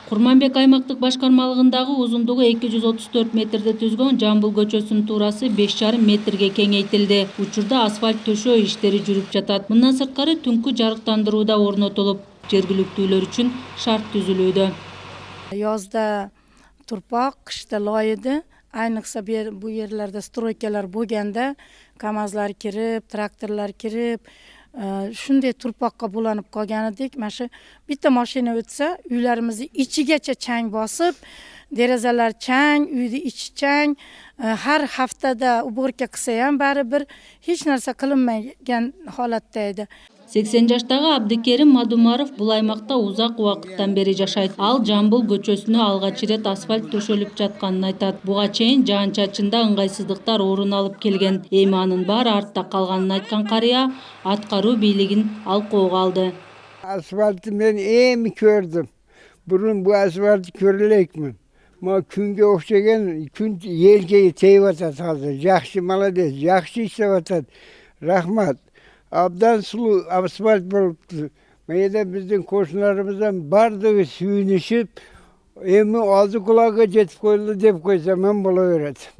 Курманбек аймактык башкармалыгындагы узундугу 234 метрди түзгөн Жамбыл көчөсүнүн туурасы 5,5 метрге кеңейтилди. Учурда асфальт төшөө иштери жүрүп жатат. Мындан сырткары түнкү жарыктандыруу да орнотулуп, жергиликтүүлөр үчүн шарт түзүлүүдө. Yozda turpoq, qishda loyidi. Ayniqsa bu yerlarda stroykalar bo'lganda kamazlar kirib, traktorlar kirib, shunday turpoqqa bulanib qolgan edik. Mana shu bitta mashina o'tsa, uylarimizni ichigacha chang bosib, derazalar chang, uyni ichi chang. Har haftada уборка qilsa ham baribir hech narsa qilinmagan holatda edi. 80 жаштагы Абдыкерим Мадумаров бул аймакта узак убакыттан бери жашайт. Ал Жамбыл көчөсүнө алгач ирет асфальт төшөлүп жатканын айтат. Буга чейин жаан-чачында ыңгайсыздыктар орун алып келген. Эми анын баары артта калганын айткан карыя аткаруу бийлигин алкоого алды. Asfaltı ben mi gördüm. Bunun bu asfaltı körülek mi? Ma künge okşayan kün yelkeyi teyvatat hazır. Yaxşı malades, yaxşı işlevatat. Rahmat. Abdan sulu asfalt boluptu. Meyde bizden koşunlarımızdan bardığı suyunuşup emi ağzı kulağa jetip koyuldu dep koysam ben bola öğret.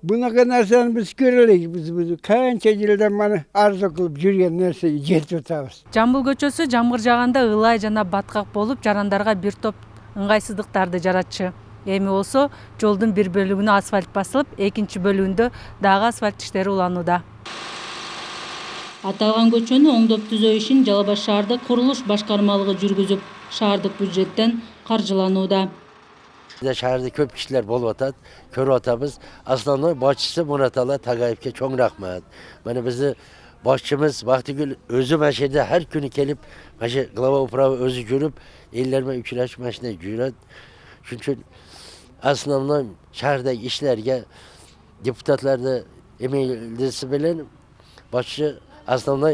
Buna kadar biz görelek biz kança yıldan bana arzu kılıp жүрген нәрсе жетip отабыз. Жамбыл көчөсү жамгыр жааганда ылай жана баткак болуп, жарандарга бир топ ыңгайсыздыктарды жаратчу. Эми болсо жолдун бир бөлүгүнө асфальт басылып, экинчи бөлүгүндө дагы асфальт иштери уланууда. Аталган көчөнү оңдоп түзөө ишин Жалал Абад шаардык курулуш башкармалыгы жүргүзүп, шаардык бюджеттен каржыланууда. Şehirde köp kişiler bol atat, kör atamız. Aslında başçısı Murat Allah Tagayip'e çok rahmet. Yani bizi başçımız Vaktigül özü meşede her günü gelip meşe glava uprava özü görüp ellerime üçüleş meşede cüret. Çünkü aslında şehirde işlerge deputatlarda emeğildisi bilen başçı aslında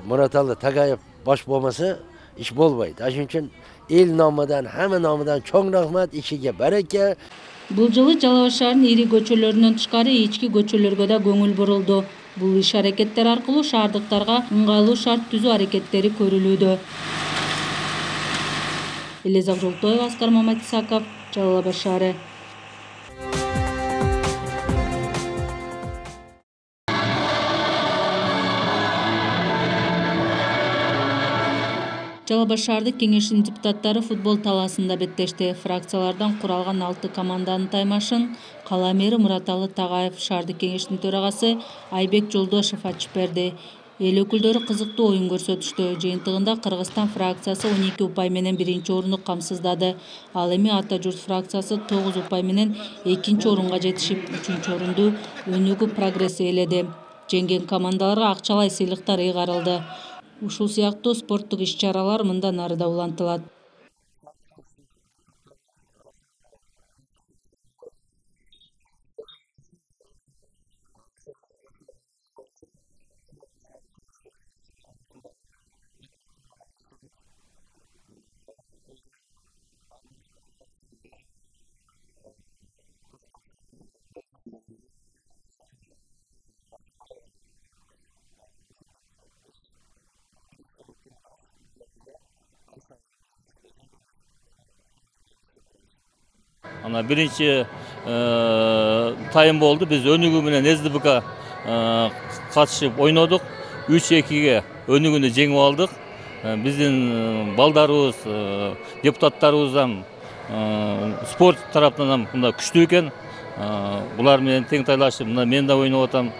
Murat Allah Tagayip baş bulması iş bolbaydı. Çünkü el namıdan, hemen namıdan çok rahmet, işige bereke. Бул жылы Жалал Абад шаарынын ири көчөлөрүнөн тышкары ички көчөлөргө да көңүл бурулду. Бул иш аракеттер аркылуу шаардыктарга ыңгайлуу шарт түзүү аракеттери көрүлүүдө. Элиза Жолтоева, Аскар Маматисаков, Жалал Абад шаары. Жалал Абад шаардык кеңешинин депутаттары футбол талаасында беттешти. Фракциялардан куралган 6 команданын таймашын кала мэри Мураталы Тагаев, шаардык кеңешинин төрагасы Айбек Жолдошев ачып берди. Эл өкүлдөрү кызыктуу оюн көрсөтүштү. Жыйынтыгында Кыргызстан фракциясы 12 упай менен биринчи орунду камсыздады. Ал эми Ата Журт фракциясы 9 упай менен экинчи орунга жетишип, 3-чү орунду Өнүгүү Прогресс ээледи. Жеңген командаларга акчалай сыйлыктар ыйгарылды. Ушул сыяктуу спорттук иш-чаралар мындан ары да улантылат. Ana birinci tayım oldu. Biz Önügü менен СДБК катышып ойнодук. 3-2'ge Önügü'nü жеңип алдык. Биздин балдарыбыз, депутаттарыбыздан спорт тараптан мында күчтүү экен. Булар менен тең тайлашып, мына мен да ойноп атам.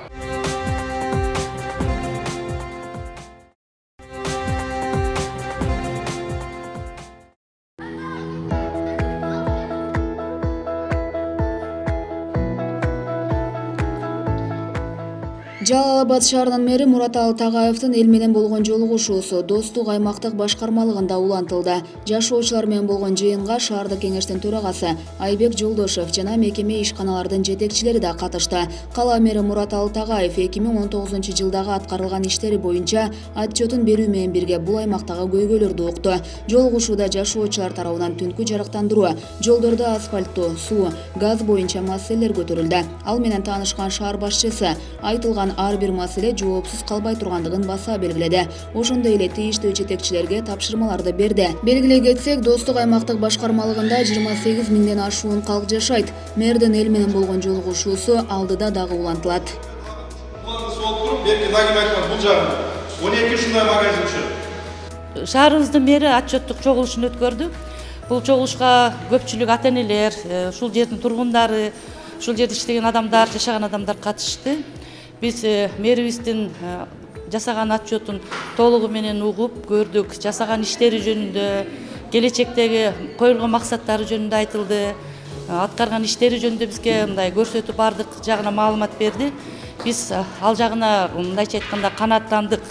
Жалал Абад шаарынын мэри Мураталы Тагаевдин эл менен болгон жолугушуусу Достук аймактык башкармалыгында улантылды. Жашоочулар менен болгон жыйынга шаардык кеңештин төрагасы Айбек Жолдошев жана мекеме ишканалардын жетекчилери да катышты. Кала мэри Мураталы Тагаев 2019-жылдагы аткарылган иштери боюнча отчетун берүү менен бирге бул аймактагы көйгөйлөрдү укту. Жолугушууда жашоочулар тарабынан түнкү жарыктандыруу, жолдорду асфальттоо, суу, газ боюнча маселелер көтөрүлдү. Ал менен таанышкан шаар башчысы айтылган ар бир маселе жоопсуз калбай тургандыгын баса белгиледи. Ошондой эле тийиштүү жетекчилерге тапшырмаларды берди. Белгилей кетсек, Достук аймактык башкармалыгында 28 миңден ашуун калк жашайт. Мэрдин эл менен болгон жолугушуусу алдыда дагы улантылат. Бул жагы 12 ушундай магазин түшөт. Шаарыбыздын мэри отчеттук чогулушун өткөрдү. Бул чогулушка көпчүлүк ата-энелер, ушул жердин тургундары, ушул жерде иштеген адамдар, жашаган адамдар катышты. Биз мэрибиздин жасаган отчетун толугу менен угуп көрдүк. Жасаган иштери жөнүндө, келечектеги коюлгон максаттары жөнүндө айтылды. Аткарган иштери жөнүндө бизге мындай көрсөтүп бардык жагына маалымат берди. Биз ал жагына мындайча айтканда канааттандык.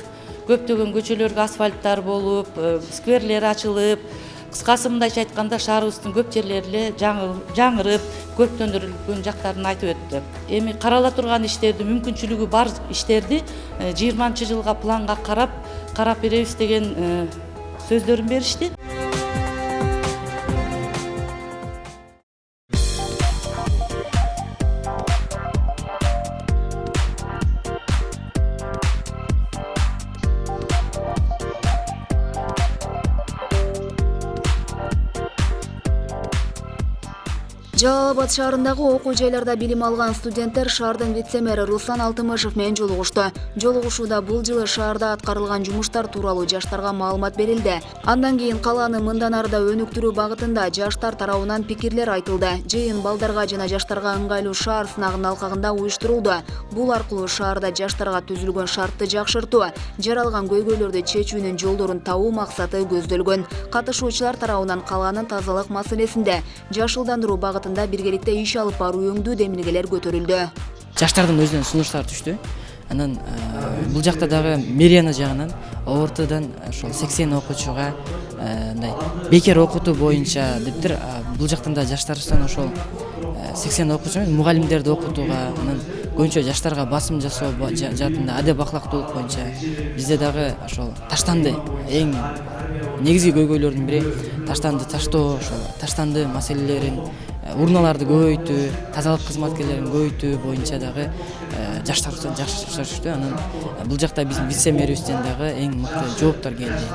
Көптөгөн көчөлөргө асфальттар болуп, скверлер ачылып, кыскасы мындайча айтканда шаарыбыздын көп жерлери жаңырып, көрктөндүрүлгөн жактарын айтып өттү. Эми карала турган иштерди, мүмкүнчүлүгү бар иштерди 20-жылга планга карап беребиз деген сөздөрүн беришти. Жалал Абад шаарындагы окуу жайларда билим алган студенттер шаардын вице-мэри Руслан Алтымышев менен жолугушту. Жолугушууда бул жылы шаарда аткарылган жумуштар тууралуу жаштарга маалымат берилди. Андан кийин калааны мындан арыда өнүктүрүү багытында жаштар тарабынан пикирлер айтылды. Жыйын балдарга жана жаштарга ыңгайлуу шаар сынагынын алкагында уюштурулду. Бул аркылуу шаарда жаштарга түзүлгөн шартты жакшыртуу, жаралган көйгөйлөрдү чечүүнүн жолдорун табуу максаты көздөлгөн. Катышуучулар тарабынан калаанын тазалык маселесинде жашылдандыруу багытында биргеликте иш алып баруу өңдүү демилгелер көтөрүлдү. Жаштардын өзүнөн сунуштар түштү. Анан бул жакта дагы мэрия жагынан ортодон ошол 80 окуучуга мындай бекер окутуу боюнча дептир. Бул жактан да жаштарыбыздан ошол 80 окуучу мугалимдерди окутууга, анан көбүнчө жаштарга басым жасоо жаатында адеп ахлактуулук боюнча бизде дагы ошол таштанды эң негизги көйгөйлөрдүн бири таштанды таштоо, ошол таштанды маселелерин, урналарды көбөйтүү, тазалык кызматкерлерин көбөйтүү боюнча дагы жаштарыбыздан жакшы сунуштар түштү. Анан бул жакта биздин вице-мэрибизден дагы эң мыкты жооптор келди.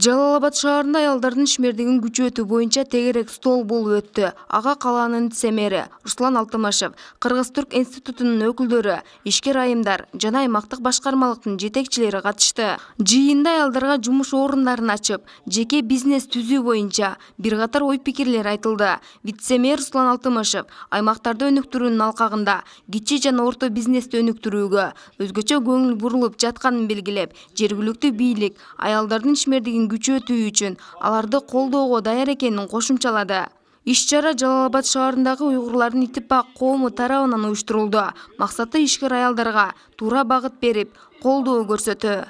Жалал Абад шаарында аялдардын ишмердигин күчөтүү боюнча тегерек стол болуп өттү. Ага калаанын вице-мэри Руслан Алтымышев, Кыргыз-Түрк институтунун өкүлдөрү, ишкер айымдар жана аймактык башкармалыктын жетекчилери катышты. Жыйында аялдарга жумуш орундарын ачып, жеке бизнес түзүү боюнча бир катар ой пикирлер айтылды. Вице-мэр Руслан Алтымышев аймактарды өнүктүрүүнүн алкагында кичи жана орто бизнести өнүктүрүүгө өзгөчө көңүл бурулуп жатканын белгилеп, жергиликтүү бийлик аялдардын ишмердигин күчөтүү үчүн аларды колдоого даяр экенин кошумчалады. Иш-чара Жалал Абад шаарындагы уйгурлардын иттифак коому тарабынан уюштурулду. Максаты ишкер аялдарга туура багыт берип, колдоо көрсөтүү.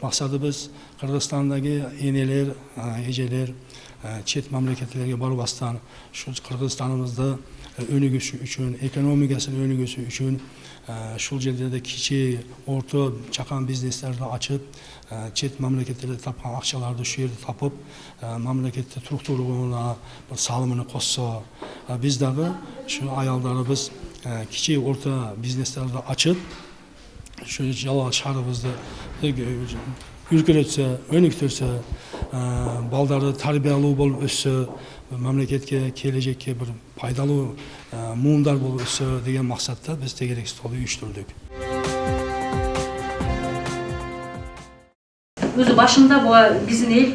Максатыбыз Кыргызстандагы энелер, эжелер чет мамлекеттерге барбастан ушу Кыргызстаныбызды өнүгүшү үчүн, экономикасын өнүгүшү үчүн ушул жерде кичи, орто, чакан бизнестерди ачып, чет мамлекеттерде тапкан акчаларды ушул жерде тапып, мамлекетти туруктууруна бир салымын коссо, биз дагы ушу аялдарыбыз кичи, орто бизнестерди ачып, ушу Жалал шаарыбызды үркүрөтсө, өнүктүрсө, балдарды тарбиялуу болуп өссө, мамлекетке, келечекке бир пайдалуу муундар болуп өссө деген максатта биз тегерек стол уюштурдук. Өзү башында буга биздин эл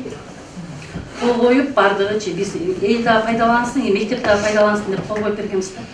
кол коюп бардыгычы биз эл да пайдалансын, мектеп да пайдалансын деп кол коюп бергенбиз да.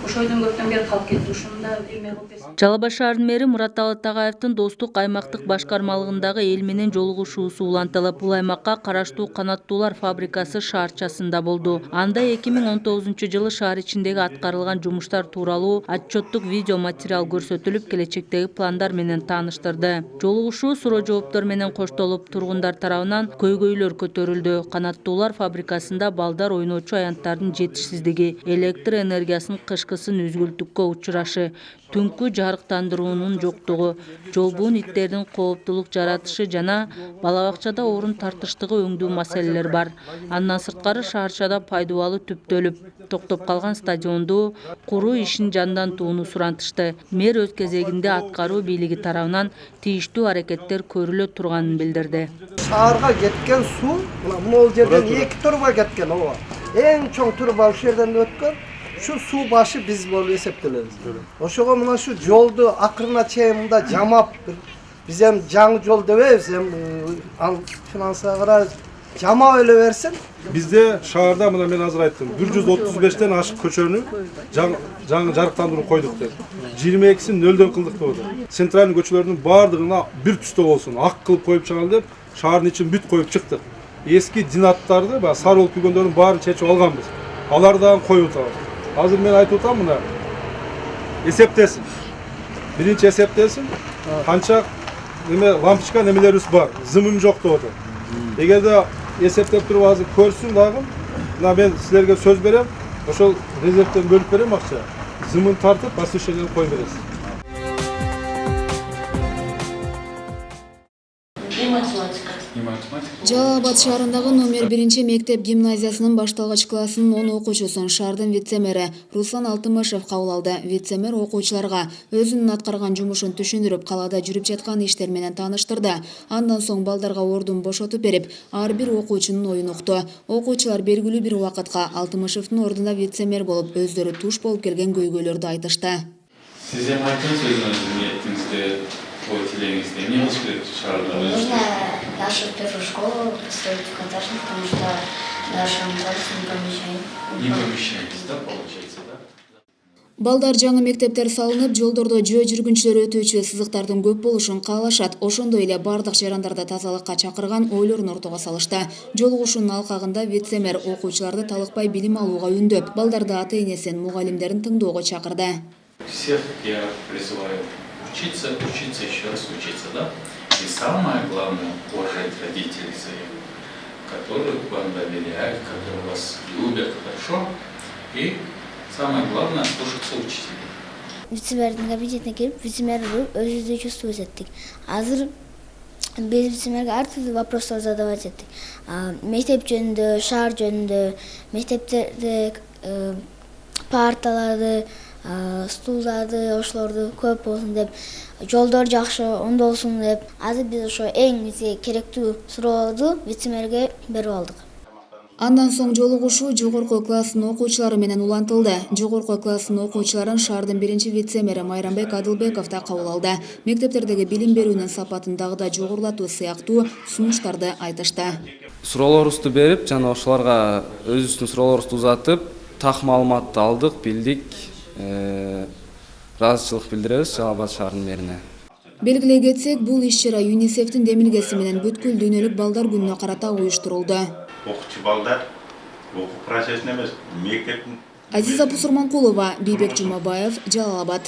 Ошойдон көптөн бери калып кетти. Ушунда эмне кылып берсин. Жалал Абад шаарынын мэри Мураталы Тагаевдин Достук аймактык башкармалыгындагы эл менен жолугушуусу улантылып, бул аймакка караштуу канаттуулар фабрикасы шаарчасында болду. Анда 2019-жылы шаар ичиндеги аткарылган жумуштар тууралуу отчеттук видео материал көрсөтүлүп, келечектеги пландар менен тааныштырды. Жолугушуу суроо жооптор менен коштолуп, тургундар тарабынан көйгөйлөр көтөрүлдү. Канаттуулар фабрикасында балдар ойночу аянттардын жетишсиздиги, электр энергиясынын кышкы алышкысын үзгүлтүккө учурашы, түнкү жарыктандыруунун жоктугу, жолбуун иттердин кооптулук жаратышы жана бала бакчада орун тартыштыгы өңдүү маселелер бар. Андан сырткары шаарчада пайдубалы түптөлүп, токтоп калган стадионду куруу ишин жандантууну сурантышты. Мэр өз кезегинде аткаруу бийлиги тарабынан тийиштүү аракеттер көрүлө турганын билдирди. Шаарга кеткен суу могул жерден 2 турба кеткен ооба. Эң чоң турба ушул жерден өткөн. Şu su başı biz болуп эсептелебиz. Ошого мына şu жолду акырына чейин мында жамап, биз эм жаңы жол дебейбиз, эм финансыга карай жамап эле берсин. Bizde şаарда мына мен азыр айттым, 135тен ашык көчөнү жаңы жарыктандыруу койдук деп. 22син нөлдөн кылдык деп отур. Центральный көчөлөрдүн баардыгына бир түстө болсун, ак кылып коюп чыгалы деп, шаардын ичин бүт коюп чыктык. Эски динаттарды, сары болуп күйгөндөрдүн баарын чечип алганбыз. Алардан коюп атабыз. Азыр мен айтып атам мына. Эсептесин. Биринчи эсептесин. Канча лампочка немелерибиз бар. Зымым жок деп атат. Эгерде эсептеп туруп азыр көрсүн дагы, мына мен силерге сөз берем. Ошол резервден бөлүп берем акча. Зымын тартып, освещениени коюп бересиз. Жалал Абад шаарындагы номер 1 мектеп гимназиясынын башталгыч классынын 10 окуучусун шаардын вице-мэри Руслан Алтымышев кабыл алды. Вице-мэр окуучуларга өзүнүн аткарган жумушун түшүндүрүп, калаада жүрүп жаткан иштер менен тааныштырды. Андан соң балдарга ордун бошотуп берип, ар бир окуучунун оюн укту. Окуучулар белгилүү бир убакытка Алтымышевдин ордунда вице-мэр болуп, өздөрү туш болуп келген көйгөйлөрдү айтышты. Siz hem hakim sözünüzü niyetinizde, o etileğinizde ne alışveriş çağrılarınız? Нужно нашу первую школу построить в Каташине, потому что нашим классам не помещает. Не помещаетесь, да, получается, да? Балдар жаңы мектептер салынып, жолдордо жөө жүргүнчүлөр өтүүчү сызыктардын көп болушун каалашат. Ошондой эле бардык жарандарда тазалыкка чакырган ойлорун ортого салышты. Жолугушуунун алкагында вице-мэр окуучуларды талыкпай билим алууга үндөп, балдарды ата-энесин, мугалимдерин тыңдоого чакырды. Всех я призываю учиться, учиться, еще раз учиться, да? И самое главное, уважать родителей своих, которые вам доверяют, которые вас любят хорошо. И самое главное, слушаться учителей. Вице-мэрдин кабинетине келип, вице-мэр өзүбүздү чувствовать эттик. Азыр биз вице-мэрге ар түрдүү вопростор задавать эттик. Мектеп жөнүндө, шаар жөнүндө, мектептерде парталарды, стулдарды, ошолорду көп болсун деп, жолдор жакшы, оңдо болсун деп. Азыр биз ошо эң бизге керектүү суроолорду вице-мэрге берип алдык. Андан соң жолугушуу жогорку класстын окуучулары менен улантылды. Жогорку класстын окуучуларын шаардын биринчи вице-мэри Майрамбек Адылбеков да кабыл алды. Мектептердеги билим берүүнүн сапатын дагы да жогорулатуу сыяктуу сунуштарды айтышты. Суроолорубузду берип, жана ошолорго өзүбүздүн суроолорубузду узатып, так маалыматты алдык, билдик. Ыраазычылык билдиребиз Жалал Абад шаарынын мэрине. Белгилей кетсек, бул иш-чара ЮНИСЕФтин демилгеси менен бүткүл дүйнөлүк балдар күнүнө карата уюштурулду. Окуучу балдар окуу процессине эмес, мектептин. Азиза Пусурманкулова, Бийбек Жумабаев, Жалал Абад.